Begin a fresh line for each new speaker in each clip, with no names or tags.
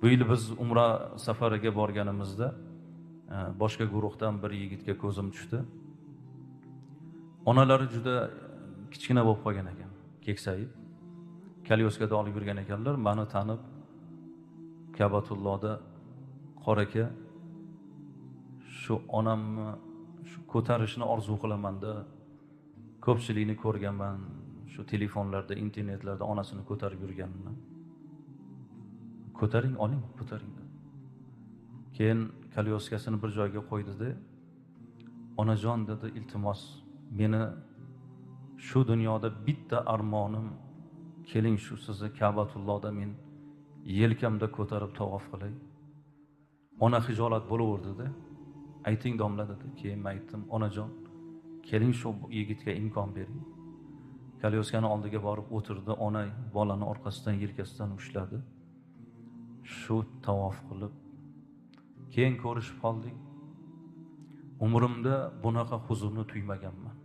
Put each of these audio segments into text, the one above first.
Bu yil biz umra safariga borganimizda boshqa guruhdan bir yigitga ko'zim tushdi. Onalari juda kichkina bo'lib qolgan ekan, keksayib. Kalyoskada olib yurgan ekanlar. Meni tanib, Ka'batullohda qor aka, shu onamni shu ko'tarishni orzu qilaman-da. Ko'pchilikni ko'rganman, shu telefonlarda, internetlarda onasini ko'tarib yurganini. Ko'taring, oling, ko'taring. Keyin kalyoskasini bir joyga qo'ydi-da, onajon dedi, iltimos, meni shu dunyoda bitta armonim, keling shu sizni Ka'batullohda men yelkamda ko'tarib tavof qilay. Ona hijolat bo'laverdi-da. Ayting domla dedi. Keyin aytdim, onajon, keling shu yigitga imkon bering. Kalyoskani oldiga borib o'tirdi, ona bolani orqasidan yelkasidan ushladi. Shu tavof qilib, keyin ko'rishib qoldik. Umrimda bunaqa huzurni tuymaganman.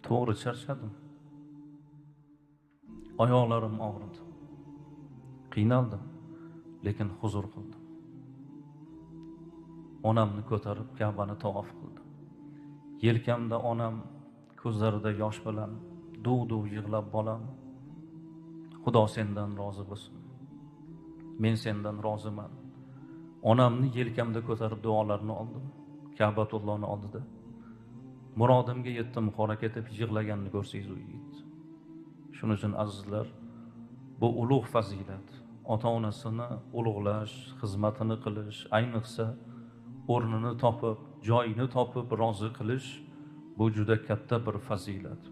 To'g'ri charchadim. Oyoqlarim og'ridi. Qiynaldim, lekin huzur qildim. Onamni ko'tarib Ka'bani tavof qildim. Yelkamda onam ko'zlarida yosh bilan duv-duv yig'lab, bolam, Xudo sendan rozi bo'lsin. Men sendan roziman. Onamni yelkamda ko'tarib duolarini oldim. Ka'batullohni oldida. Murodimga yetdim, qora ketib yig'laganini ko'rsangiz u yigit. Shuning uchun azizlar, bu ulug' fazilat. Ota-onasini ulug'lash, xizmatini qilish, ayniqsa o'rnini topib, joyini topib rozi qilish, bu juda katta bir fazilat.